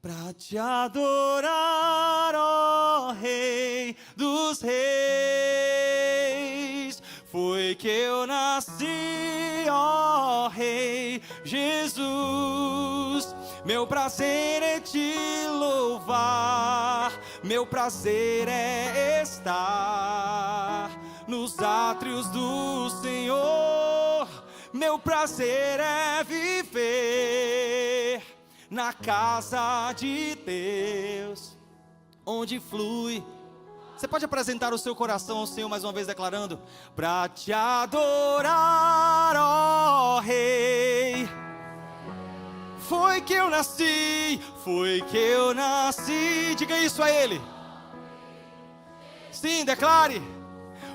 pra te adorar, ó Rei dos Reis. Foi que eu nasci, ó Rei Jesus. Meu prazer é te louvar, meu prazer é estar nos átrios do Senhor. Meu prazer é viver na casa de Deus, onde flui. Você pode apresentar o seu coração ao Senhor mais uma vez declarando: pra te adorar, ó Rei. Foi que eu nasci, foi que eu nasci. Diga isso a Ele. Sim, declare.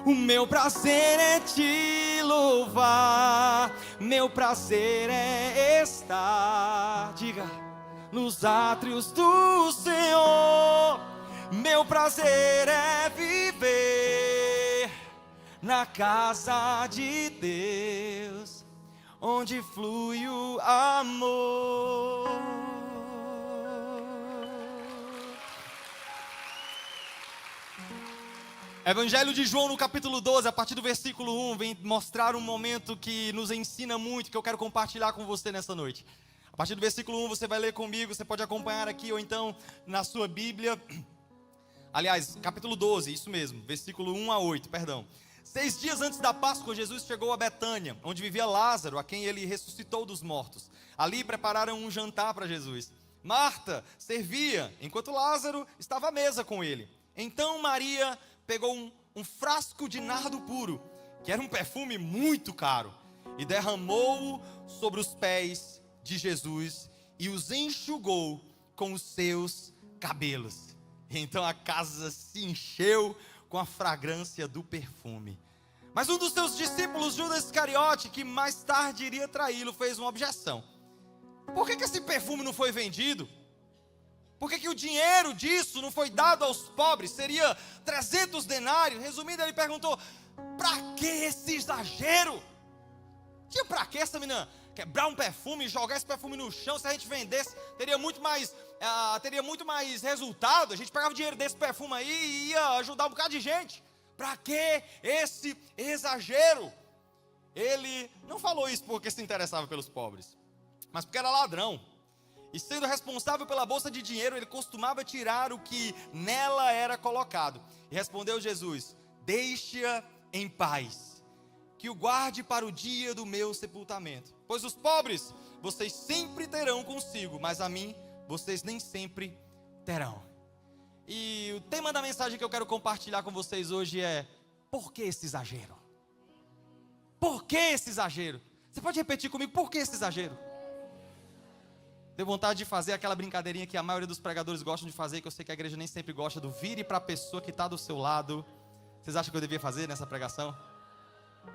O meu prazer é te louvar, meu prazer é estar, diga, nos átrios do Senhor. Meu prazer é viver na casa de Deus, onde flui o amor. Evangelho de João, no capítulo 12, a partir do versículo 1, vem mostrar um momento que nos ensina muito, que eu quero compartilhar com você nessa noite. A partir do versículo 1 você vai ler comigo, você pode acompanhar aqui ou então na sua Bíblia. Aliás, capítulo 12, isso mesmo, versículo 1 a 8, perdão. 6 dias antes da Páscoa, Jesus chegou a Betânia, onde vivia Lázaro, a quem ele ressuscitou dos mortos. Ali prepararam um jantar para Jesus. Marta servia, enquanto Lázaro estava à mesa com ele. Então Maria pegou um frasco de nardo puro, que era um perfume muito caro, e derramou-o sobre os pés de Jesus e os enxugou com os seus cabelos. Então a casa se encheu com a fragrância do perfume. Mas um dos seus discípulos, Judas Iscariote, que mais tarde iria traí-lo, fez uma objeção. Por que esse perfume não foi vendido? Por que o dinheiro disso não foi dado aos pobres? Seria 300 denários. Resumindo, ele perguntou: para que esse exagero? Tinha para que essa menina quebrar um perfume e jogar esse perfume no chão? Se a gente vendesse, teria muito mais resultado. A gente pegava o dinheiro desse perfume aí e ia ajudar um bocado de gente. Para que esse exagero? Ele não falou isso porque se interessava pelos pobres, mas porque era ladrão. E sendo responsável pela bolsa de dinheiro, ele costumava tirar o que nela era colocado. E respondeu Jesus: deixe-a em paz, que o guarde para o dia do meu sepultamento. Pois os pobres vocês sempre terão consigo, mas a mim vocês nem sempre terão. E o tema da mensagem que eu quero compartilhar com vocês hoje é: por que esse exagero? Por que esse exagero? Você pode repetir comigo, por que esse exagero? Deu vontade de fazer aquela brincadeirinha que a maioria dos pregadores gostam de fazer, que eu sei que a igreja nem sempre gosta, do vire para a pessoa que está do seu lado. Vocês acham que eu devia fazer nessa pregação?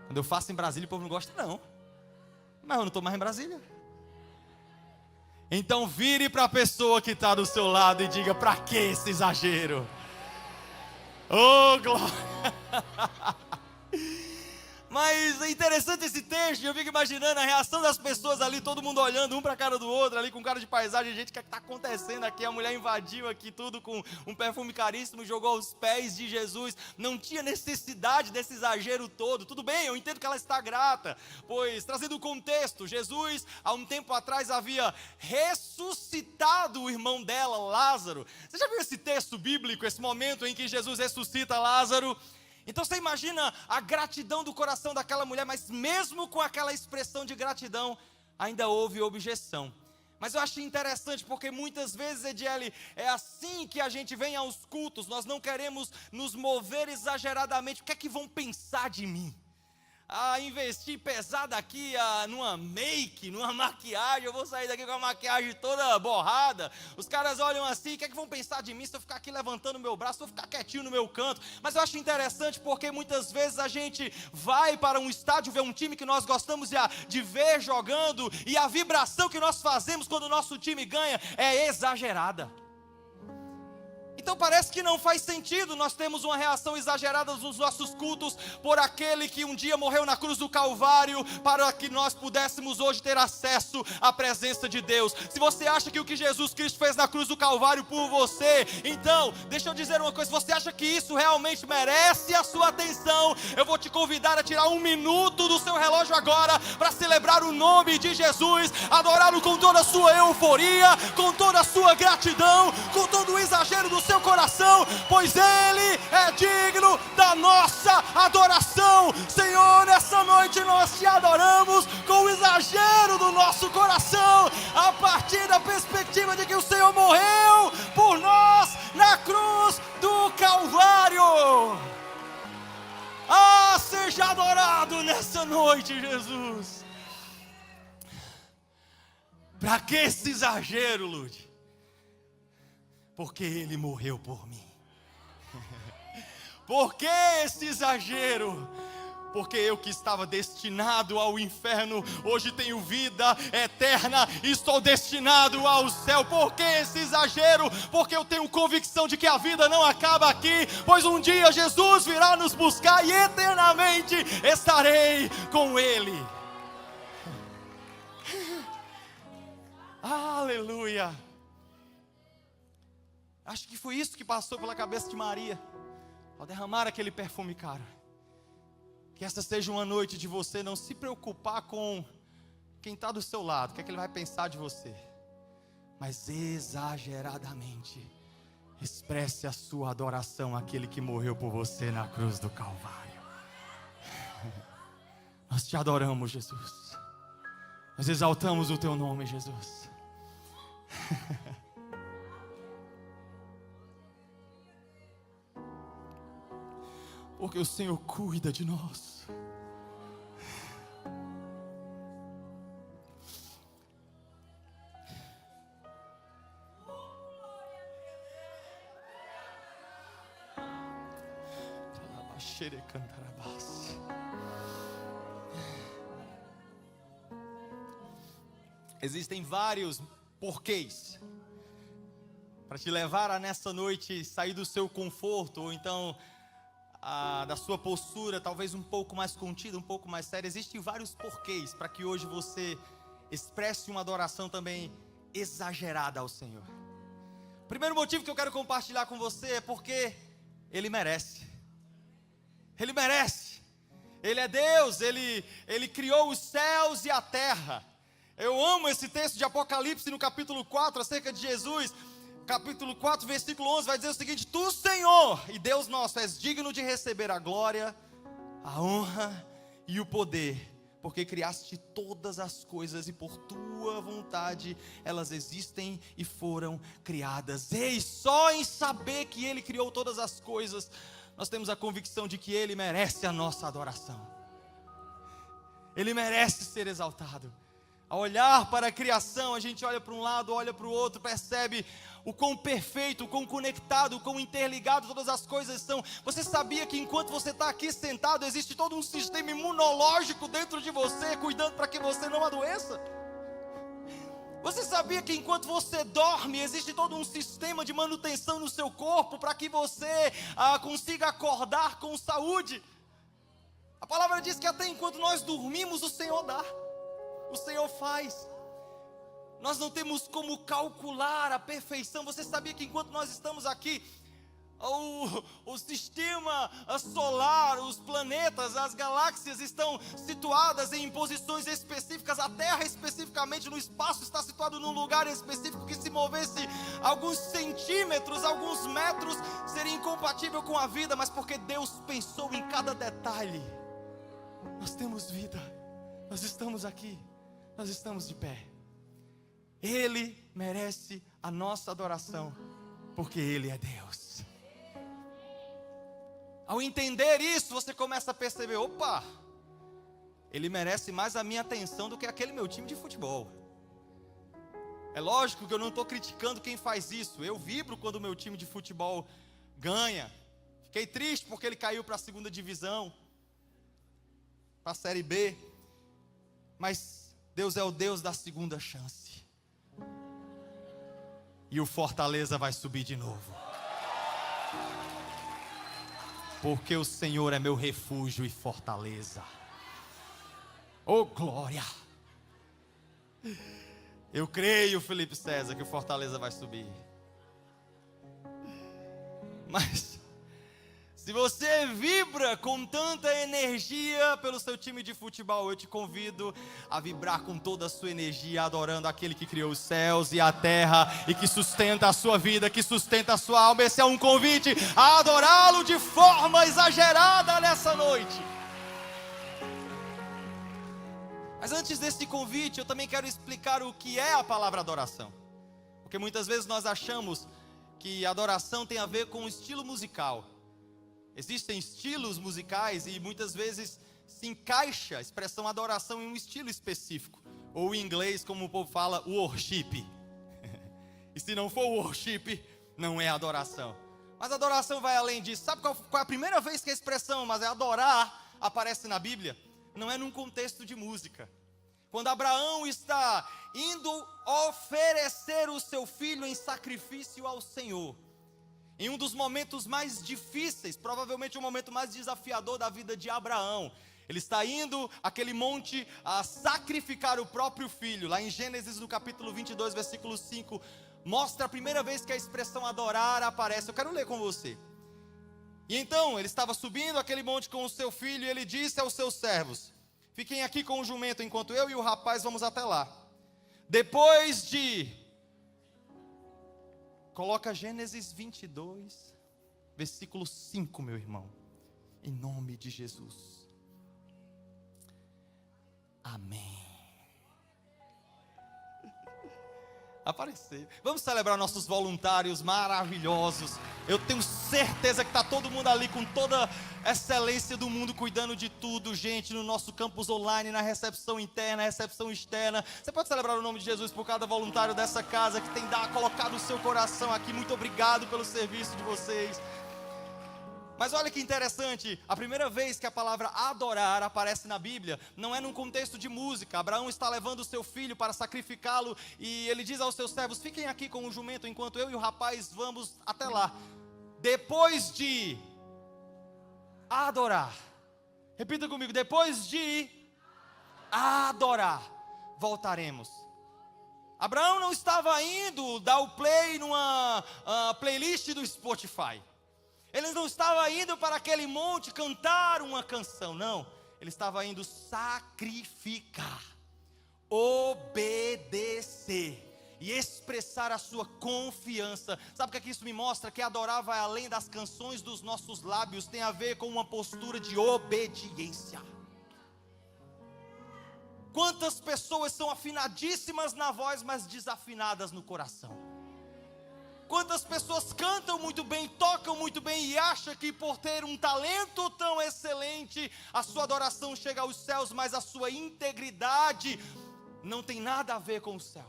Quando eu faço em Brasília, o povo não gosta, não. Mas eu não estou mais em Brasília. Então vire para a pessoa que está do seu lado e diga: para que esse exagero? Oh, glória! Mas é interessante esse texto, eu fico imaginando a reação das pessoas ali, todo mundo olhando um para a cara do outro, ali com cara de paisagem. Gente, o que está acontecendo aqui? A mulher invadiu aqui tudo com um perfume caríssimo, jogou aos pés de Jesus. Não tinha necessidade desse exagero todo. Tudo bem, eu entendo que ela está grata, pois, trazendo o contexto, Jesus, há um tempo atrás, havia ressuscitado o irmão dela, Lázaro. Você já viu esse texto bíblico, esse momento em que Jesus ressuscita Lázaro? Então você imagina a gratidão do coração daquela mulher, mas mesmo com aquela expressão de gratidão, ainda houve objeção. Mas eu acho interessante porque muitas vezes, Ediele, é assim que a gente vem aos cultos. Nós não queremos nos mover exageradamente. O que é que vão pensar de mim? Investir pesado aqui numa make, numa maquiagem. Eu vou sair daqui com a maquiagem toda borrada. Os caras olham assim: o que é que vão pensar de mim se eu ficar aqui levantando o meu braço, se eu ficar quietinho no meu canto? Mas eu acho interessante porque muitas vezes a gente vai para um estádio ver um time que nós gostamos de ver jogando, e a vibração que nós fazemos quando o nosso time ganha é exagerada. Então parece que não faz sentido nós temos uma reação exagerada nos nossos cultos por aquele que um dia morreu na cruz do Calvário, para que nós pudéssemos hoje ter acesso à presença de Deus. Se você acha que o que Jesus Cristo fez na cruz do Calvário por você, então, deixa eu dizer uma coisa, se você acha que isso realmente merece a sua atenção, eu vou te convidar a tirar 1 minuto do seu relógio agora, para celebrar o nome de Jesus, adorá-lo com toda a sua euforia, com toda a sua gratidão, com todo o exagero do seu coração, pois Ele é digno da nossa adoração. Senhor, nessa noite nós te adoramos com o exagero do nosso coração, a partir da perspectiva de que o Senhor morreu por nós na cruz do Calvário. Ah, seja adorado nessa noite, Jesus. Para que esse exagero, Lude? Porque Ele morreu por mim. Por que esse exagero? Porque eu que estava destinado ao inferno, hoje tenho vida eterna e estou destinado ao céu. Por que esse exagero? Porque eu tenho convicção de que a vida não acaba aqui, pois um dia Jesus virá nos buscar e eternamente estarei com Ele. Aleluia! Acho que foi isso que passou pela cabeça de Maria, ao derramar aquele perfume caro. Que essa seja uma noite de você não se preocupar com quem está do seu lado, o que é que ele vai pensar de você, mas exageradamente expresse a sua adoração àquele que morreu por você na cruz do Calvário. Nós te adoramos, Jesus. Nós exaltamos o teu nome, Jesus. Porque o Senhor cuida de nós. Existem vários porquês para te levar a nessa noite sair do seu conforto, ou então da sua postura, talvez um pouco mais contida, um pouco mais séria. Existem vários porquês para que hoje você expresse uma adoração também exagerada ao Senhor. O primeiro motivo que eu quero compartilhar com você é porque Ele merece. Ele merece. Ele é Deus, Ele criou os céus e a terra. Eu amo esse texto de Apocalipse no capítulo 4, acerca de Jesus. Capítulo 4, versículo 11, vai dizer o seguinte: Tu, Senhor, e Deus nosso, és digno de receber a glória, a honra e o poder, porque criaste todas as coisas e por tua vontade elas existem e foram criadas. Ei, só em saber que Ele criou todas as coisas, nós temos a convicção de que Ele merece a nossa adoração. Ele merece ser exaltado. Ao olhar para a criação, a gente olha para um lado, olha para o outro, percebe o quão perfeito, o quão conectado, o quão interligado todas as coisas são. Você sabia que enquanto você está aqui sentado, existe todo um sistema imunológico dentro de você, cuidando para que você não adoeça? Você sabia que enquanto você dorme, existe todo um sistema de manutenção no seu corpo, para que você consiga acordar com saúde? A palavra diz que até enquanto nós dormimos, o Senhor dá. O Senhor faz. Nós não temos como calcular a perfeição. Você sabia que enquanto nós estamos aqui, o sistema solar, os planetas, as galáxias estão situadas em posições específicas. A Terra especificamente no espaço está situada num lugar específico que, se movesse alguns centímetros, alguns metros, seria incompatível com a vida. Mas porque Deus pensou em cada detalhe, nós temos vida. Nós estamos aqui. Nós estamos de pé. Ele merece a nossa adoração, porque Ele é Deus. Ao entender isso, você começa a perceber: opa, Ele merece mais a minha atenção do que aquele meu time de futebol. É lógico que eu não estou criticando quem faz isso. Eu vibro quando o meu time de futebol ganha. Fiquei triste porque ele caiu para a segunda divisão, para a Série B. Mas Deus é o Deus da segunda chance. E o Fortaleza vai subir de novo. Porque o Senhor é meu refúgio e fortaleza. Oh, glória! Eu creio, Felipe César, que o Fortaleza vai subir. Mas se você vibra com tanta energia pelo seu time de futebol, eu te convido a vibrar com toda a sua energia, adorando aquele que criou os céus e a terra e que sustenta a sua vida, que sustenta a sua alma. Esse é um convite a adorá-lo de forma exagerada nessa noite. Mas antes desse convite, eu também quero explicar o que é a palavra adoração. Porque muitas vezes nós achamos que adoração tem a ver com o estilo musical. Existem estilos musicais e muitas vezes se encaixa a expressão adoração em um estilo específico. Ou em inglês, como o povo fala, worship. E se não for worship, não é adoração. Mas adoração vai além disso. Sabe qual é a primeira vez que a expressão, mas é adorar, aparece na Bíblia? Não é num contexto de música. Quando Abraão está indo oferecer o seu filho em sacrifício ao Senhor, em um dos momentos mais difíceis, provavelmente o momento mais desafiador da vida de Abraão, ele está indo àquele monte a sacrificar o próprio filho. Lá em Gênesis, no capítulo 22, versículo 5, mostra a primeira vez que a expressão adorar aparece. Eu quero ler com você. E então, ele estava subindo aquele monte com o seu filho e ele disse aos seus servos: fiquem aqui com o jumento enquanto eu e o rapaz vamos até lá. Depois de... Coloca Gênesis 22, versículo 5, meu irmão. Em nome de Jesus. Amém. Aparecer. Vamos celebrar nossos voluntários maravilhosos. Eu tenho certeza que está todo mundo ali com toda a excelência do mundo, cuidando de tudo, gente, no nosso campus online, na recepção interna, recepção externa. Você pode celebrar o nome de Jesus por cada voluntário dessa casa que tem colocado o seu coração aqui. Muito obrigado pelo serviço de vocês. Mas olha que interessante, a primeira vez que a palavra adorar aparece na Bíblia, não é num contexto de música. Abraão está levando o seu filho para sacrificá-lo e ele diz aos seus servos: fiquem aqui com o jumento enquanto eu e o rapaz vamos até lá. Depois de adorar, repita comigo, depois de adorar, voltaremos. Abraão não estava indo dar o play numa playlist do Spotify. Ele não estava indo para aquele monte cantar uma canção, não. Ele estava indo sacrificar, obedecer e expressar a sua confiança. Sabe o que isso me mostra? Que adorar vai além das canções dos nossos lábios, tem a ver com uma postura de obediência. Quantas pessoas são afinadíssimas na voz, mas desafinadas no coração? Quantas pessoas cantam muito bem, tocam muito bem e acham que por ter um talento tão excelente, a sua adoração chega aos céus, mas a sua integridade não tem nada a ver com o céu.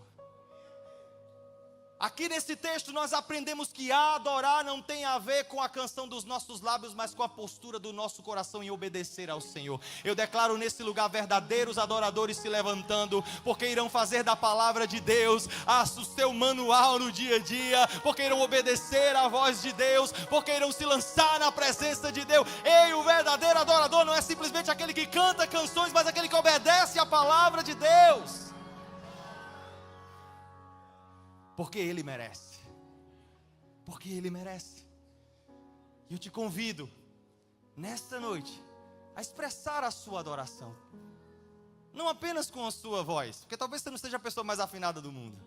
Aqui nesse texto nós aprendemos que adorar não tem a ver com a canção dos nossos lábios, mas com a postura do nosso coração em obedecer ao Senhor. Eu declaro nesse lugar verdadeiros adoradores se levantando, porque irão fazer da palavra de Deus o seu manual no dia a dia, porque irão obedecer à voz de Deus, porque irão se lançar na presença de Deus. Ei, o verdadeiro adorador não é simplesmente aquele que canta canções, mas aquele que obedece à palavra de Deus. Porque Ele merece. Porque Ele merece. E eu te convido, nesta noite, a expressar a sua adoração. Não apenas com a sua voz, porque talvez você não seja a pessoa mais afinada do mundo,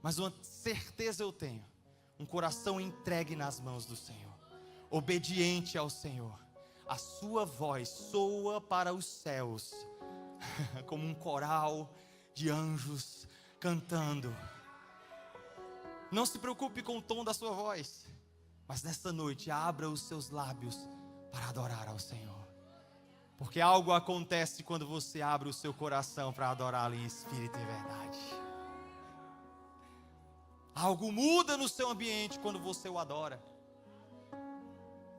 mas uma certeza eu tenho: um coração entregue nas mãos do Senhor, obediente ao Senhor. A sua voz soa para os céus, como um coral de anjos cantando. Não se preocupe com o tom da sua voz, mas nesta noite abra os seus lábios para adorar ao Senhor. Porque algo acontece quando você abre o seu coração para adorá-lo em espírito e verdade. Algo muda no seu ambiente quando você o adora.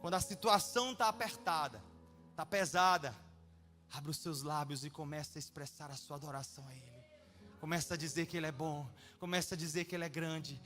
Quando a situação está apertada, está pesada, abra os seus lábios e comece a expressar a sua adoração a Ele. Começa a dizer que Ele é bom. Começa a dizer que Ele é grande.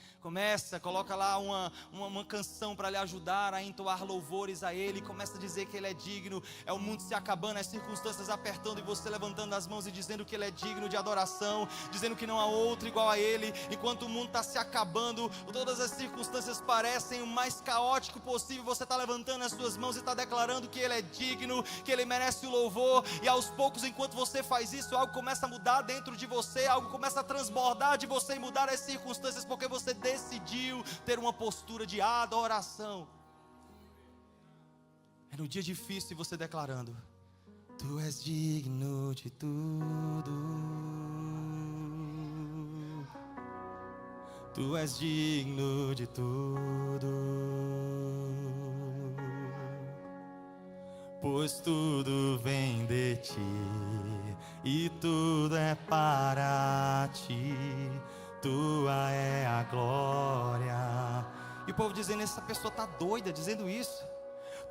Coloca lá uma canção para lhe ajudar a entoar louvores a Ele. Começa a dizer que Ele é digno. É o mundo se acabando, as circunstâncias apertando, e você levantando as mãos e dizendo que Ele é digno de adoração, dizendo que não há outro igual a Ele. Enquanto o mundo está se acabando, todas as circunstâncias parecem o mais caótico possível, você está levantando as suas mãos e está declarando que Ele é digno, que Ele merece o louvor. E aos poucos, enquanto você faz isso, algo começa a mudar dentro de você, algo começa a transbordar de você e mudar as circunstâncias, porque você decidiu ter uma postura de adoração. É no dia difícil você declarando: Tu és digno de tudo, Tu és digno de tudo, pois tudo vem de Ti e tudo é para Ti, Tua é a glória. E o povo dizendo: essa pessoa está doida dizendo isso.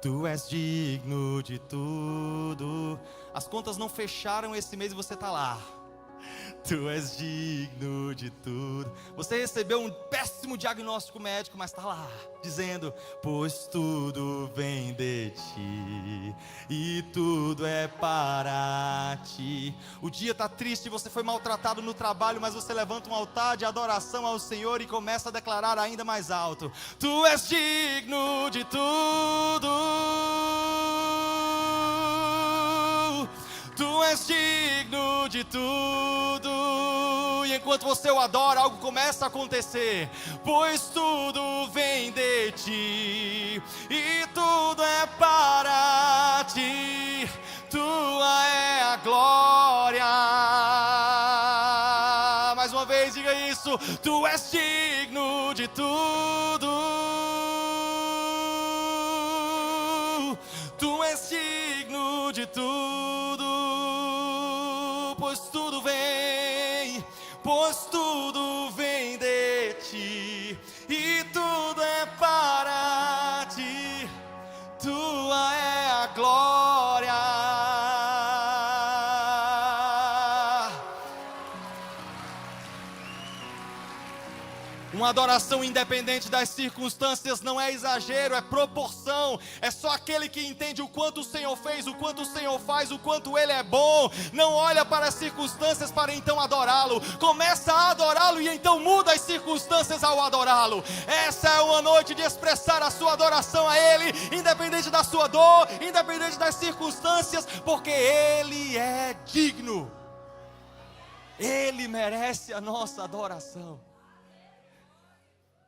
Tu és digno de tudo. As contas não fecharam esse mês e você está lá. Tu és digno de tudo. Você recebeu um péssimo diagnóstico médico, mas está lá, dizendo: pois tudo vem de Ti e tudo é para Ti. O dia está triste, você foi maltratado no trabalho, mas você levanta um altar de adoração ao Senhor e começa a declarar ainda mais alto: Tu és digno de tudo, Tu és digno de tudo. E enquanto você o adora, algo começa a acontecer. Pois tudo vem de Ti e tudo é para Ti, Tua é a glória. Mais uma vez, diga isso: Tu és digno de tudo, Tu és digno de tudo, pois tudo vem de Ti e tudo é para Ti, Tua é a glória. Uma adoração independente das circunstâncias não é exagero, é proporção. É só aquele que entende o quanto o Senhor fez, o quanto o Senhor faz, o quanto Ele é bom. Não olha para as circunstâncias para então adorá-lo. Começa a adorá-lo e então muda as circunstâncias ao adorá-lo. Essa é uma noite de expressar a sua adoração a Ele, independente da sua dor, independente das circunstâncias, porque Ele é digno. Ele merece a nossa adoração.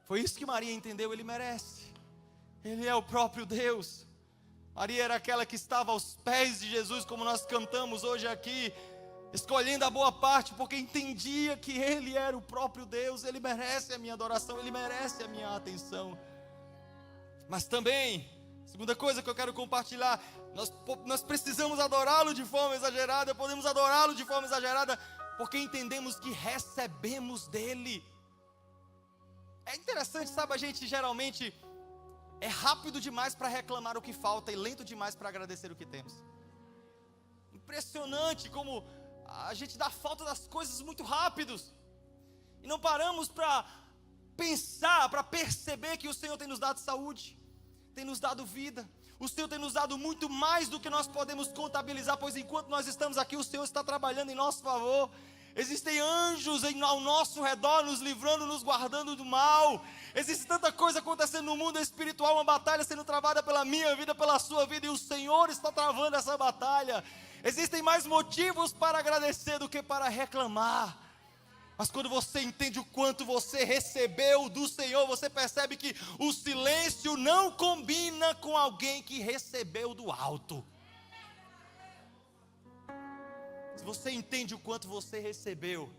Foi isso que Maria entendeu, Ele merece. Ele é o próprio Deus. Maria era aquela que estava aos pés de Jesus, como nós cantamos hoje aqui, escolhendo a boa parte, porque entendia que Ele era o próprio Deus. Ele merece a minha adoração, Ele merece a minha atenção. Mas também, segunda coisa que eu quero compartilhar, nós precisamos adorá-lo de forma exagerada. Podemos adorá-lo de forma exagerada porque entendemos que recebemos dEle. É interessante, sabe, a gente geralmente é rápido demais para reclamar o que falta e lento demais para agradecer o que temos. Impressionante como a gente dá falta das coisas muito rápidos e não paramos para pensar, para perceber que o Senhor tem nos dado saúde, tem nos dado vida. O Senhor tem nos dado muito mais do que nós podemos contabilizar, pois enquanto nós estamos aqui, o Senhor está trabalhando em nosso favor. Existem anjos ao nosso redor, nos livrando, nos guardando do mal. Existe tanta coisa acontecendo no mundo espiritual, uma batalha sendo travada pela minha vida, pela sua vida, e o Senhor está travando essa batalha. Existem mais motivos para agradecer do que para reclamar. Mas quando você entende o quanto você recebeu do Senhor, você percebe que o silêncio não combina com alguém que recebeu do alto. Se você entende o quanto você recebeu,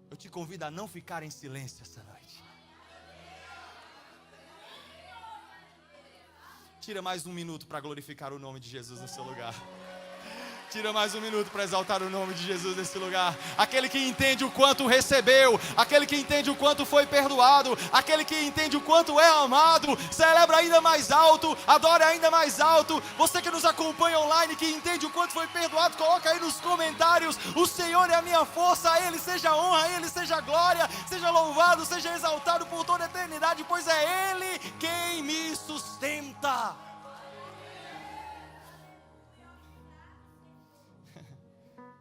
eu te convido a não ficar em silêncio essa noite. Tira mais um minuto para glorificar o nome de Jesus no seu lugar. Tira mais um minuto para exaltar o nome de Jesus nesse lugar. Aquele que entende o quanto recebeu, aquele que entende o quanto foi perdoado, aquele que entende o quanto é amado, celebra ainda mais alto, adora ainda mais alto. Você que nos acompanha online, que entende o quanto foi perdoado, coloca aí nos comentários: o Senhor é a minha força, a Ele seja honra, a Ele seja glória, seja louvado, seja exaltado por toda a eternidade, pois é Ele quem me sustenta.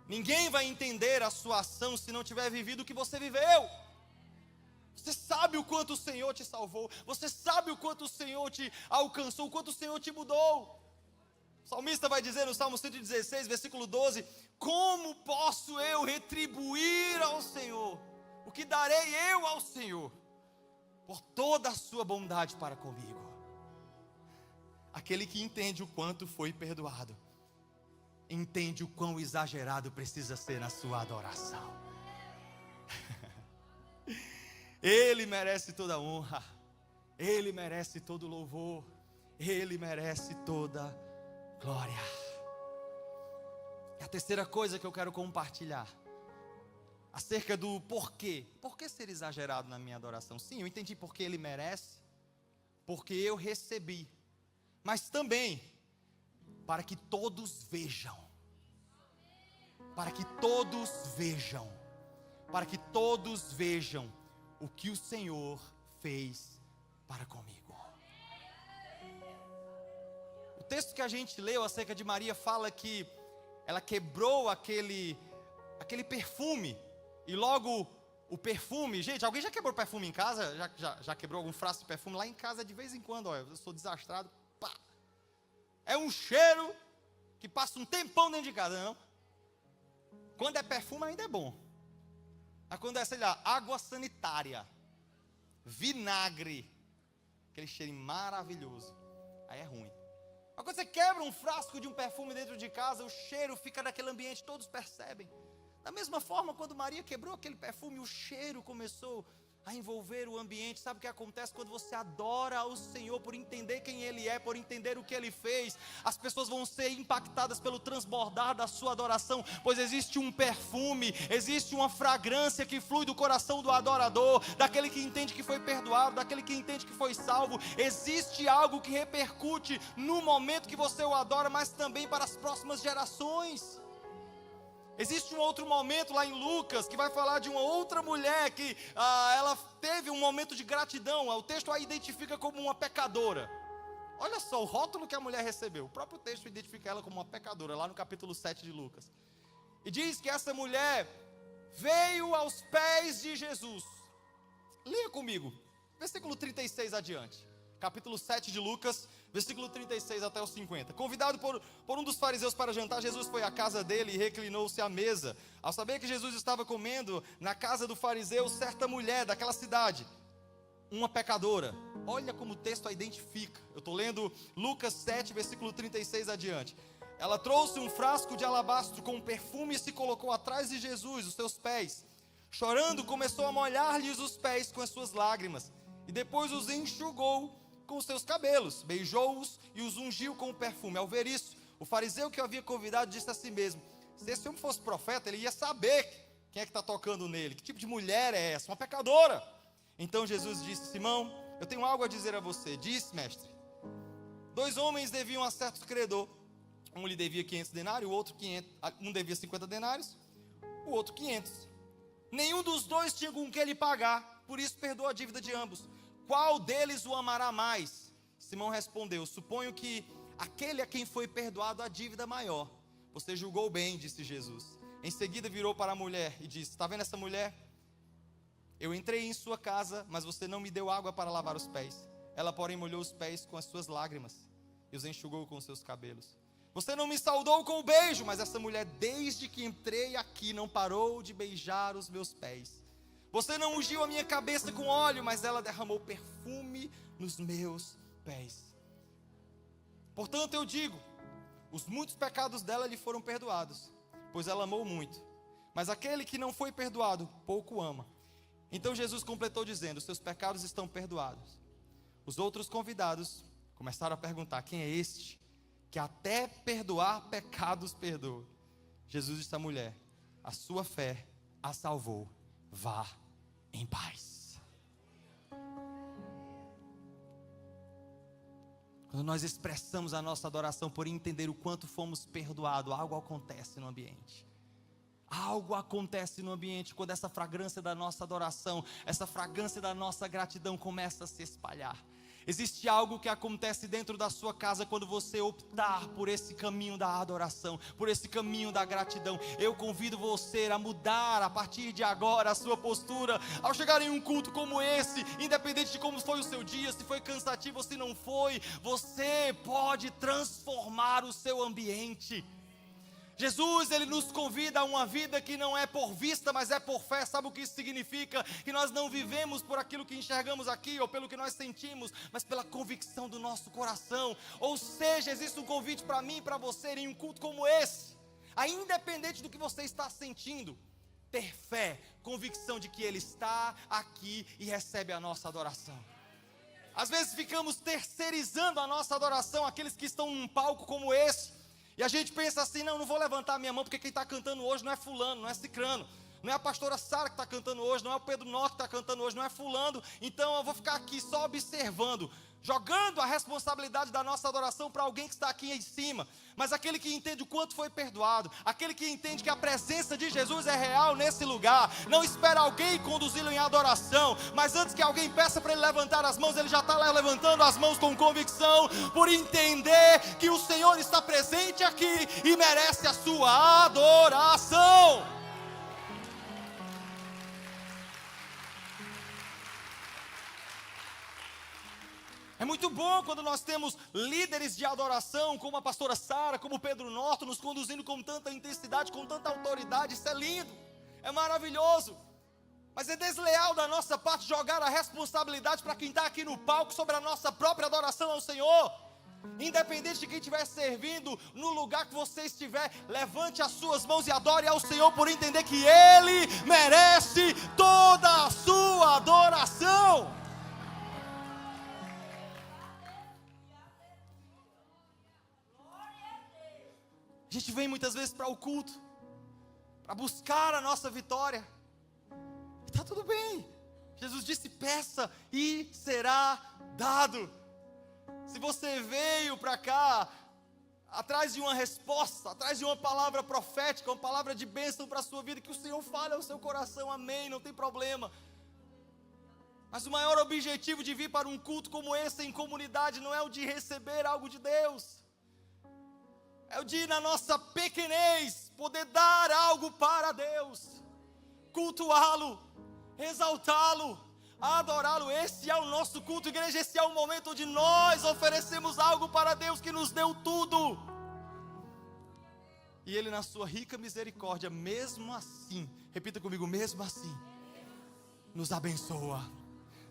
Ninguém vai entender a sua ação se não tiver vivido o que você viveu. Você sabe o quanto o Senhor te salvou. Você sabe o quanto o Senhor te alcançou, o quanto o Senhor te mudou. O salmista vai dizer no Salmo 116, versículo 12: como posso eu retribuir ao Senhor? O que darei eu ao Senhor por toda a sua bondade para comigo? Aquele que entende o quanto foi perdoado, entende o quão exagerado precisa ser na sua adoração. Ele merece toda honra, Ele merece todo louvor, Ele merece toda glória. E a terceira coisa que eu quero compartilhar, acerca do porquê. Por que ser exagerado na minha adoração? Sim, eu entendi porque Ele merece, porque eu recebi, mas também para que todos vejam, para que todos vejam, para que todos vejam o que o Senhor fez para comigo. O texto que a gente leu acerca de Maria fala que ela quebrou aquele perfume, e logo o perfume, gente, alguém já quebrou perfume em casa? Já quebrou algum frasco de perfume? Lá em casa de vez em quando, olha, eu sou desastrado, pá. É um cheiro que passa um tempão dentro de casa, não? Quando é perfume ainda é bom. Mas quando é, sei lá, água sanitária, vinagre, aquele cheiro maravilhoso, aí é ruim. Mas quando você quebra um frasco de um perfume dentro de casa, o cheiro fica naquele ambiente, todos percebem. Da mesma forma, quando Maria quebrou aquele perfume, o cheiro começou a envolver o ambiente. Sabe o que acontece quando você adora ao Senhor por entender quem Ele é, por entender o que Ele fez? As pessoas vão ser impactadas pelo transbordar da sua adoração, pois existe um perfume, existe uma fragrância que flui do coração do adorador, daquele que entende que foi perdoado, daquele que entende que foi salvo. Existe algo que repercute no momento que você o adora, mas também para as próximas gerações. Existe um outro momento lá em Lucas, que vai falar de uma outra mulher que ela teve um momento de gratidão. O texto a identifica como uma pecadora. Olha só o rótulo que a mulher recebeu. O próprio texto identifica ela como uma pecadora, lá no capítulo 7 de Lucas. E diz que essa mulher veio aos pés de Jesus. Leia comigo, versículo 36 adiante. Capítulo 7 de Lucas, versículo 36 até o 50. Convidado por um dos fariseus para jantar, Jesus foi à casa dele e reclinou-se à mesa. Ao saber que Jesus estava comendo na casa do fariseu, certa mulher daquela cidade, uma pecadora. Olha como o texto a identifica. Eu estou lendo Lucas 7, versículo 36 adiante. Ela trouxe um frasco de alabastro com perfume e se colocou atrás de Jesus, os seus pés. Chorando, começou a molhar-lhes os pés com as suas lágrimas. E depois os enxugou com os seus cabelos, beijou-os e os ungiu com o perfume. Ao ver isso, o fariseu que o havia convidado disse a si mesmo: se esse homem fosse profeta, ele ia saber quem é que está tocando nele, que tipo de mulher é essa, uma pecadora. Então Jesus disse: Simão, eu tenho algo a dizer a você. Disse, mestre: 2 homens deviam a certo credor, um lhe devia 500 denários, o outro 500, um devia 50 denários, o outro 500. Nenhum dos dois tinha com que lhe pagar, por isso perdoa a dívida de ambos. Qual deles o amará mais? Simão respondeu: suponho que aquele a quem foi perdoado a dívida maior. Você julgou bem, disse Jesus. Em seguida virou para a mulher e disse: está vendo essa mulher? Eu entrei em sua casa, mas você não me deu água para lavar os pés. Ela, porém, molhou os pés com as suas lágrimas e os enxugou com os seus cabelos. Você não me saudou com o beijo, mas essa mulher, desde que entrei aqui, não parou de beijar os meus pés. Você não ungiu a minha cabeça com óleo, mas ela derramou perfume nos meus pés. Portanto, eu digo, os muitos pecados dela lhe foram perdoados, pois ela amou muito. Mas aquele que não foi perdoado, pouco ama. Então Jesus completou dizendo: seus pecados estão perdoados. Os outros convidados começaram a perguntar: quem é este que até perdoar pecados perdoa? Jesus disse à mulher: a sua fé a salvou, vá em paz. Quando nós expressamos a nossa adoração por entender o quanto fomos perdoados, algo acontece no ambiente. Algo acontece no ambiente quando essa fragrância da nossa adoração, essa fragrância da nossa gratidão começa a se espalhar. Existe algo que acontece dentro da sua casa quando você optar por esse caminho da adoração, por esse caminho da gratidão. Eu convido você a mudar a partir de agora a sua postura. Ao chegar em um culto como esse, independente de como foi o seu dia, se foi cansativo ou se não foi, você pode transformar o seu ambiente. Jesus, Ele nos convida a uma vida que não é por vista, mas é por fé. Sabe o que isso significa? Que nós não vivemos por aquilo que enxergamos aqui, ou pelo que nós sentimos, mas pela convicção do nosso coração. Ou seja, existe um convite para mim e para você em um culto como esse, independente do que você está sentindo, ter fé, convicção de que Ele está aqui e recebe a nossa adoração. Às vezes ficamos terceirizando a nossa adoração àqueles que estão num palco como esse, e a gente pensa assim: não vou levantar a minha mão, porque quem está cantando hoje não é fulano, não é cicrano, não é a pastora Sara que está cantando hoje, não é o Pedro Nó que está cantando hoje, não é fulano, então eu vou ficar aqui só observando, jogando a responsabilidade da nossa adoração para alguém que está aqui em cima. Mas aquele que entende o quanto foi perdoado, aquele que entende que a presença de Jesus é real nesse lugar, não espera alguém conduzi-lo em adoração, mas antes que alguém peça para ele levantar as mãos, ele já está lá levantando as mãos com convicção, por entender que o Senhor está presente aqui e merece a sua adoração. É muito bom quando nós temos líderes de adoração, como a pastora Sara, como o Pedro Norton, nos conduzindo com tanta intensidade, com tanta autoridade. Isso é lindo, é maravilhoso. Mas é desleal da nossa parte jogar a responsabilidade para quem está aqui no palco sobre a nossa própria adoração ao Senhor. Independente de quem estiver servindo, no lugar que você estiver, levante as suas mãos e adore ao Senhor, por entender que Ele merece toda a sua adoração. A gente vem muitas vezes para o culto, para buscar a nossa vitória, e está tudo bem. Jesus disse: peça e será dado. Se você veio para cá atrás de uma resposta, atrás de uma palavra profética, uma palavra de bênção para a sua vida, que o Senhor fale ao seu coração, amém, não tem problema. Mas o maior objetivo de vir para um culto como esse em comunidade não é o de receber algo de Deus, é o de, na nossa pequenez, poder dar algo para Deus, cultuá-lo, exaltá-lo, adorá-lo. Esse é o nosso culto, igreja. Esse é o momento onde nós oferecemos algo para Deus que nos deu tudo, e Ele, na sua rica misericórdia, mesmo assim, repita comigo, mesmo assim, nos abençoa,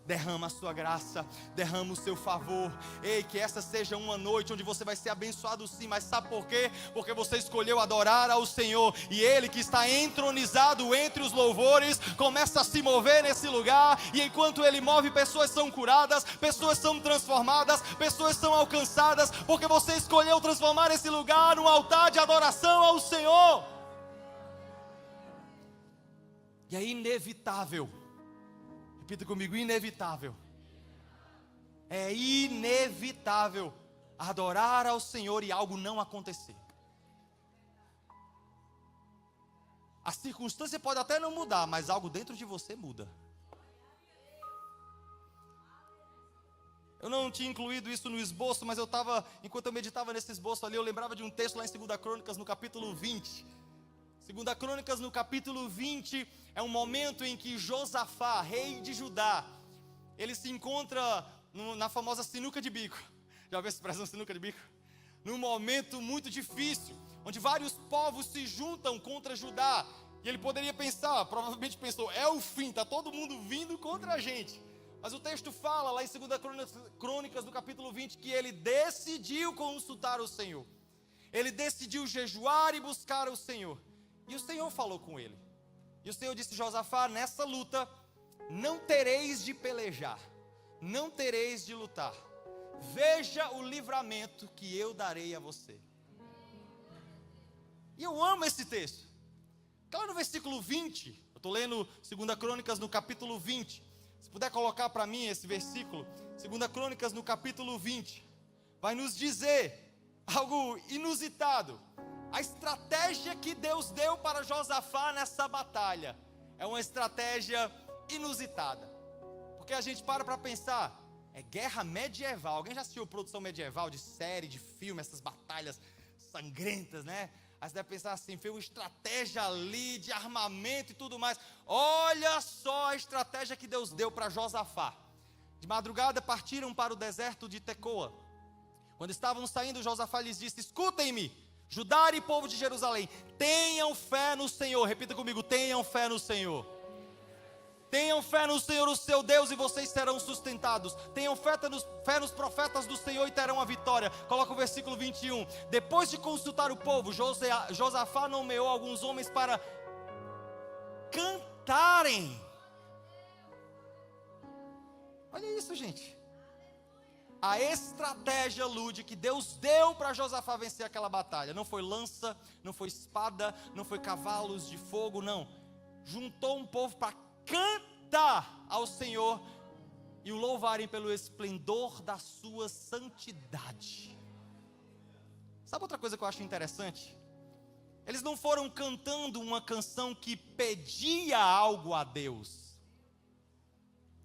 derrama a sua graça, derrama o seu favor. Ei, que essa seja uma noite onde você vai ser abençoado sim, mas sabe por quê? Porque você escolheu adorar ao Senhor, e Ele que está entronizado entre os louvores, começa a se mover nesse lugar, e enquanto Ele move, pessoas são curadas, pessoas são transformadas, pessoas são alcançadas, porque você escolheu transformar esse lugar num altar de adoração ao Senhor. E é inevitável, repita comigo, inevitável. É inevitável adorar ao Senhor e algo não acontecer. A circunstância pode até não mudar, mas algo dentro de você muda. Eu não tinha incluído isso no esboço, mas enquanto eu meditava nesse esboço ali, eu lembrava de um texto lá em 2 Crônicas, no capítulo 20. 2 Crônicas, no capítulo 20, é um momento em que Josafá, rei de Judá, ele se encontra na famosa sinuca de bico. Já ouviu essa expressão, sinuca de bico? Num momento muito difícil, onde vários povos se juntam contra Judá, e ele poderia pensar, provavelmente pensou, é o fim, está todo mundo vindo contra a gente. Mas o texto fala lá em 2 Crônicas, no capítulo 20, que ele decidiu consultar o Senhor. Ele decidiu jejuar e buscar o Senhor. E o Senhor falou com ele. E o Senhor disse: Josafá, nessa luta não tereis de pelejar, não tereis de lutar. Veja o livramento que eu darei a você. E eu amo esse texto. Está lá no versículo 20. Eu estou lendo 2 Crônicas no capítulo 20. Se puder colocar para mim esse versículo. 2 Crônicas no capítulo 20. Vai nos dizer algo inusitado. A estratégia que Deus deu para Josafá nessa batalha é uma estratégia inusitada. Porque a gente para pensar, é guerra medieval. Alguém já assistiu produção medieval de série, de filme, essas batalhas sangrentas, né? Aí você deve pensar assim, foi uma estratégia ali de armamento e tudo mais. Olha só a estratégia que Deus deu para Josafá. De madrugada partiram para o deserto de Tecoa. Quando estavam saindo, Josafá lhes disse: escutem-me, Judá e povo de Jerusalém, tenham fé no Senhor. Repita comigo, tenham fé no Senhor. Tenham fé no Senhor, o seu Deus, e vocês serão sustentados. Tenham fé nos profetas do Senhor e terão a vitória. Coloca o versículo 21. Depois de consultar o povo, Josafá nomeou alguns homens para cantarem. Olha isso, gente. A estratégia, Lude, que Deus deu para Josafá vencer aquela batalha. Não foi lança, não foi espada, não foi cavalos de fogo, não. Juntou um povo para cantar ao Senhor e o louvarem pelo esplendor da sua santidade. Sabe outra coisa que eu acho interessante? Eles não foram cantando uma canção que pedia algo a Deus.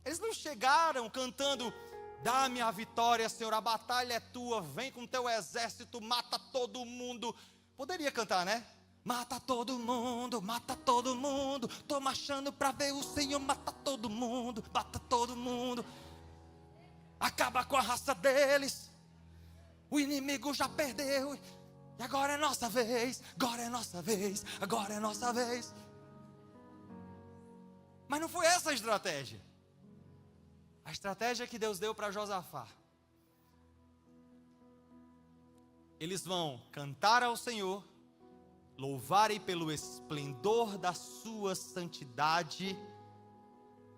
Eles não chegaram cantando: dá-me a vitória, Senhor, a batalha é tua, vem com teu exército, mata todo mundo. Poderia cantar, né? Mata todo mundo, tô marchando para ver o Senhor, mata todo mundo, acaba com a raça deles, o inimigo já perdeu, e agora é nossa vez, agora é nossa vez, agora é nossa vez. Mas não foi essa a estratégia. A estratégia que Deus deu para Josafá: eles vão cantar ao Senhor, louvarem pelo esplendor da sua santidade,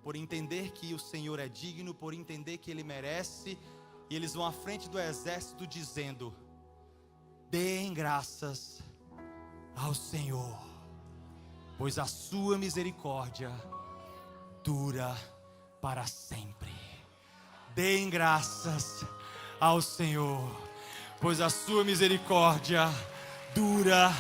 por entender que o Senhor é digno, por entender que Ele merece, e eles vão à frente do exército dizendo: deem graças ao Senhor, pois a sua misericórdia dura para sempre. Deem graças ao Senhor, pois a sua misericórdia dura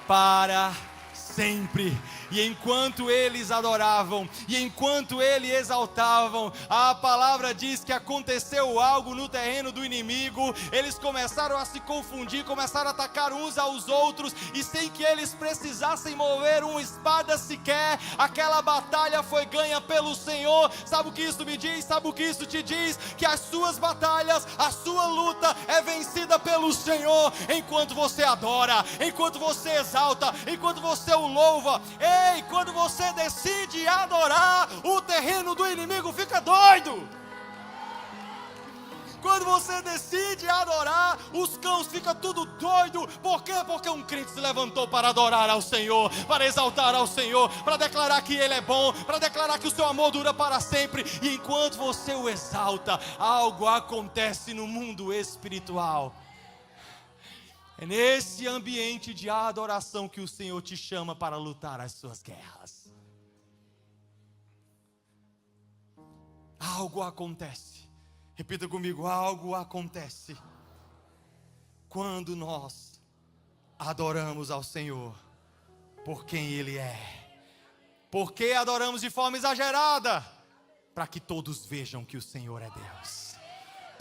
para sempre. E enquanto eles adoravam, e enquanto eles exaltavam, a palavra diz que aconteceu algo no terreno do inimigo. Eles começaram a se confundir, começaram a atacar uns aos outros, e sem que eles precisassem mover uma espada sequer, aquela batalha foi ganha pelo Senhor. Sabe o que isso me diz? Sabe o que isso te diz? Que as suas batalhas, a sua luta é vencida pelo Senhor, enquanto você adora, enquanto você exalta, enquanto você o louva. Ei, quando você decide adorar, o terreno do inimigo fica doido. Quando você decide adorar, os cães ficam tudo doido. Por quê? Porque um crente se levantou para adorar ao Senhor, para exaltar ao Senhor, para declarar que Ele é bom, para declarar que o seu amor dura para sempre. E enquanto você o exalta, algo acontece no mundo espiritual. É nesse ambiente de adoração que o Senhor te chama para lutar as suas guerras. Algo acontece. Repita comigo, algo acontece quando nós adoramos ao Senhor por quem Ele é. Por que adoramos de forma exagerada? Para que todos vejam que o Senhor é Deus.